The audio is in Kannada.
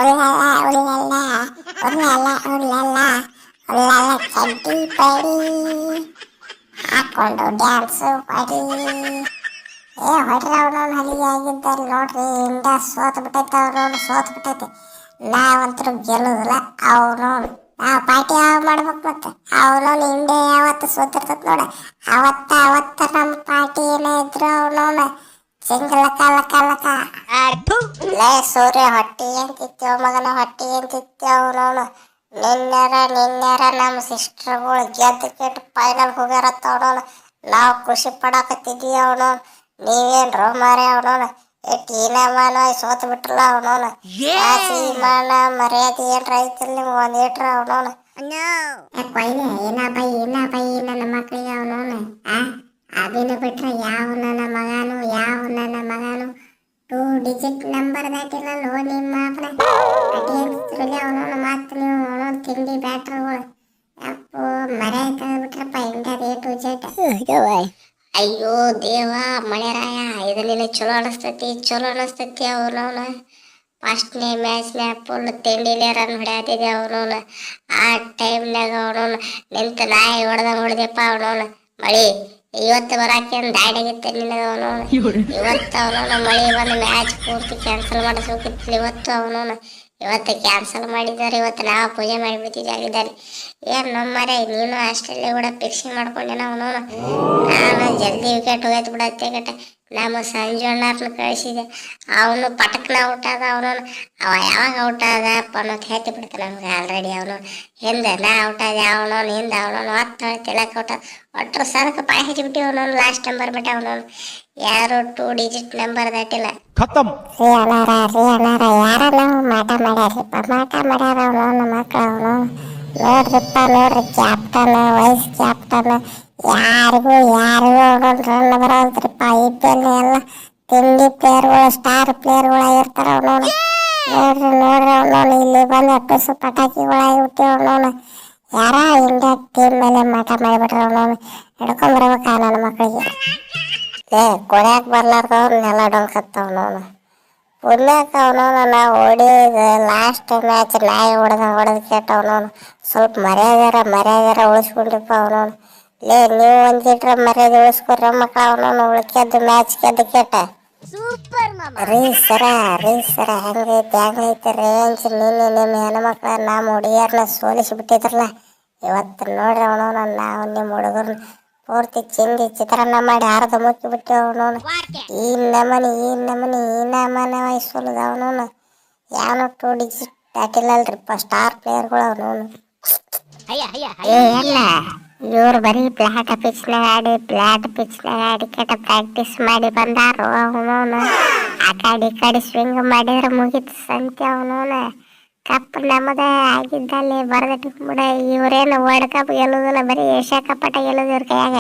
ಉಲ್ಲಲ್ಲ ಉಲ್ಲಲ್ಲ ಉಲ್ಲಲ್ಲ ಉಲ್ಲಲ್ಲ ಉಲ್ಲಲ್ಲ ಚಡ್ಡಿ ಪಡಿ ಹಾಕೊಂಡು ಡ್ಯಾನ್ಸು ಪಡಿ. ಹೊಡ್ರಿ ಅವನವ್ನು ಹಲಿಗೆ ಆಗಿದ್ದಾರೆ ನೋಡ್ರಿ. ಇಂಡಿಯಾ ಸೋತ್ ಬಿಟ್ಟೈತೆ, ಅವ್ರವ್ನು ಸೋತ್ ಬಿಟ್ಟೈತೆ. ನಾವಂತರೂ ಗೆಲ್ಲುದಿಲ್ಲ. ಅವನವ್ನು ನಾವು ಪಾರ್ಟಿ ಯಾವ ಮಾಡ್ಬೇಕು ಮತ್ತೆ. ಅವನವ್ನು ಇಂಡಿಯಾ ಯಾವತ್ತು ಸೋತಿರ್ತದ ನೋಡ, ಅವತ್ತ ನಮ್ಮ ಪಾರ್ಟಿ ಏನೇ ಇದ್ರು ಅವನವ್ನು ಸಿಂಗಲಕ ಲಕ ಲಕ. ಲೇ ಸೂರ್ಯ ಹೊಟ್ಟಿ ಏನ್ ತಿತ್ತೇವ ಮಗನ, ಹೊಟ್ಟಿ ಏನ್ ತಿತ್ತೇವ ಅವನವ್ನು. ನಿನ್ನೆರ ನಮ್ಮ ಸಿಸ್ಟರ್ಗಳು ಗೆದ್ದು ಕೆಟ್ಟು ಫೈನಲ್ ಹೋಗ್ಯಾರತ್ತ ಅವನವ್ನು. ನಾವು ಖುಷಿ ಪಡಾಕತ್ತಿದ್ವಿ ಅವನವ್ನು. ನೀವೇನ್ರೋ ಮಾರೇ ಅವನವ್ನು ಎಷ್ಟು ಹೀನಮಾನ ಸೋತ್ ಬಿಟ್ರಲ್ಲ ಅವನವ್ನು. ಮಾನ ಮರ್ಯಾದೆ ಏನ್ರ ಐತಿಲ್ಲ ನಿಮ್ಗೆ ಒಂದ್ ಏಟ್ರ ಅವನವ್ನು. ಕೊಯ್ಲೆ ಏನ ನನ್ನ ಮಕ್ಳಿಗೆ ಅವನವ್ನು. ಅಭಿನ ಬಿಟ್ರೆ ಯಾವ ನನ್ನ ಮಗನು 2 ಡಿಜಿಟ್ ನಂಬರ್ ದಾಟಿಲ್ಲ ನಿಮ್ಮ ಅಪ್ಪನ ಅಡಿ ಅಂತಿದ್ರಲ್ಲಿ ಅವನವನು. ಮಾತು ನೀವು ಅವನವನು ತಿಂಡಿ ಬ್ಯಾಟ್ರಿಗಳು ಅಪ್ಪು ಮರ್ಯಾದೆ ತೆಗೆದ್ಬಿಟ್ರಪ್ಪ ಇಂಡಿಯಾದ A to Z. ಅಯ್ಯೋ ದೇವ ಮಳೆರಾಯ, ಇದನ್ನೆಲ್ಲ ಚಲೋ ಅನಿಸ್ತೈತಿ ಅವನವನು. ಫಸ್ಟ್ನೇ ಮ್ಯಾಚ್ನ್ಯಾಗ ಫುಲ್ ತಿಂಡಿಲೇ ರನ್ ಹೊಡ್ಯಾತಿದ್ದೆ ಅವನವನು. ಆ ಟೈಮ್ನಾಗ ಅವನವನು ನಿಂತು ನಾಯಿ ಹೊಡೆದಪ್ಪ ಅವನವನು. ಮಳಿ ಇವತ್ತು ಬರಾಕೇನು ದಾಡಿಯಾಗಿತ್ತೆ ನಿನಗೆ ಅವನವನು. ಇವತ್ತು ಅವನವನು ಮಳಿ ಬಂದು ಮ್ಯಾಚ್ ಪೂರ್ತಿ ಕ್ಯಾನ್ಸಲ್ ಮಾಡಿಸ್ಬೇಕಿತ್ತು ಇವತ್ತು ಅವನವನು. ಇವತ್ತು ಕ್ಯಾನ್ಸಲ್ ಮಾಡಿದ್ದಾರೆ. ಇವತ್ತು ನಾವು ಪೂಜೆ ಮಾಡಿಬಿಟ್ಟಿದ್ದಾಗಿದ್ದಾರೆ. ಏನು ನಮ್ಮರೆ ನೀನು ಆಸ್ಟ್ರೇಲಿಯಾ ಕೂಡ ಫಿಕ್ಸಿಂಗ್ ಮಾಡ್ಕೊಂಡೇನ ಅವನವನು. ನಾನು ಜಲ್ದಿ ವಿಕೆಟ್ ಹೋಗೈತೆ ಬಿಡತ್ತೆ ಗಟ್ಟ. ನಮ್ಮ ಸಂಜು ಅಣ್ಣಾರ್ನ ಕಳಿಸಿದೆ, ಅವನು ಪಟಕ್ನ ಔಟ್ ಆದ ಅವನವನು. ಅವ ಯಾವಾಗ ಔಟ್ ಆದಪ್ಪ ಅನ್ನೋದು ಹೇಳ್ತಿ ಬಿಡ್ತಾನೆ ನಮ್ಗೆ ಆಲ್ರೆಡಿ. ಅವನು ಹಿಂದೆ ನಾ ಔಟ್ ಆದ ಅವನವನು, ಹಿಂದೆ ಅವನವನು ಹೊತ್ತು ತಿಳಕ್ಕೆ ಔಟ್ ಆದ. ಒಟ್ಟರು ಸರಕ್ಕೆ ಪಾಯ ಹಚ್ಚಿಬಿಟ್ಟು ಅವನವನು ಲಾಸ್ಟ್ ನಂಬರ್ ಬಿಟ್ಟ ಅವನವನು. ಯಾರು 2 ಡಿಜಿಟ್ ನಂಬರ್ ದಾಟಿಲ್ಲ. ಯಾರ ನಾವು ಮಾಟ ಮಾಡ್ಯಾರ ಅವನವನು ಮಕ್ಕಳು ಅವನು. ನೋಡ್ರಿ ಕ್ಯಾಪ್ಟನ್ ವೈಸ್ ಕ್ಯಾಪ್ಟನ್ ಯಾರಿಗೂ ರನ್ ಬರೋದ್ರಿಪ್ಪ. IPL ಎಲ್ಲ ತಿಂಡಿ ಪ್ಲೇಯರ್ಗಳು ಸ್ಟಾರ್ ಪ್ಲೇಯರ್ಗಳು ಆಗಿರ್ತಾರ ಅವನವನು. ನೋಡ್ರಿ ಅವನವನು ಇಲ್ಲಿ ಬಂದು ಅಪ್ಪಸು ಪಟಾಕಿಗಳಾಗಿಬಿಟ್ಟು ಅವನವನು. ಯಾರ ಇಂಡಿಯಾ ಟೀಮ್ ಮೇಲೆ ಮಾಟ ಮಾಡಿಬಿಟ್ರೆ ಅವನವನು ಹಿಡ್ಕೊಂಡ್ಬರ್ಬೇಕ ನನ್ನ ಮಕ್ಕಳಿಗೆ. ಕೊಡ್ಯಾಕ ಬರ್ಲಾರ್ದವ್ರನ್ನೆಲ್ಲ ಡೊಂಕತ್ತವನವನು. ಪುಣ್ಯಕ್ಕೆ ಅವನವನು ನಾವು ಹೊಡಿದ ಲಾಸ್ಟ್ ಮ್ಯಾಚ್ ನಾಯಿ ಹೊಡೆದು ಕೇಟವನವನು. ಸ್ವಲ್ಪ ಮರ್ಯಾದಾರ ಉಳಿಸ್ಕೊಂಡಿಪ್ಪ ಅವನವನು. ನೀವು ಒಂದಿಟ್ರೆ ಮರ್ಯಾದೆ ಉಳಿಸ್ಕೊಡ್ರಿ ಮಕ್ಕಳು ಅವನವನು. ಉಳ್ಕೆದ್ದು ಮ್ಯಾಚ್ ಗೆದ್ದು ಕೇಟ ರೀ ಸರ ಹೆಂಗೈತೆ ರೇಂಜ್. ನಿನ್ನೆ ನಿಮ್ಮ ಹೆಣ್ಮಕ್ಳ ನಮ್ಮ ಹುಡುಗಿಯರನ್ನ ಸೋಲಿಸಿಬಿಟ್ಟಿದ್ರಲ್ಲ. ಇವತ್ತು ನೋಡ್ರಿ ಅವನವನು ನಾವು ನಿಮ್ಮ ಹುಡುಗರನ್ನ ಪೂರ್ತಿ ಚಿಂದಿ ಚಿತ್ರಾನ್ನ ಮಾಡಿ ಹಾರದ ಮುಕ್ಕಿಬಿಟ್ಟು ಅವನವನು. ಈ ನಮನೆ ವಯಸ್ಸೋಲದ ಅವನವನು. ಯಾವನೋ 2 ಡಿಜಿಟ್ ದಾಟಿಲ್ಲಲ್ರಿಪ್ಪ ಸ್ಟಾರ್ ಪ್ಲೇಯರ್ಗಳು ಅವನವನು. ಎಲ್ಲ ಇವ್ರು ಬರೀ ಫ್ಲಾಟ್ ಪಿಚ್ನಾಗ ಆಡಿ ಕೆಟ್ಟ ಪ್ರಾಕ್ಟೀಸ್ ಮಾಡಿ ಬಂದಾರು ಅವನವನು. ಆ ಕಡೆ ಸ್ವಿಂಗ್ ಮಾಡಿದ್ರೆ ಮುಗೀತು ಸಂತೆ ಅವನವನು. ಕಪ್ ನಮ್ಮದೇ ಆಗಿದ್ದಲ್ಲಿ ಬರೆದಿಟ್ಟು ಬಿಡ. ಇವರೇನು ವರ್ಲ್ಡ್ ಕಪ್ ಗೆಲ್ಲೋದಿಲ್ಲ, ಬರೀ ಏಷ್ಯಾ ಕಪ್ ಗೆಲ್ಲೋದು ಇವ್ರ ಕೈಯಾಗ.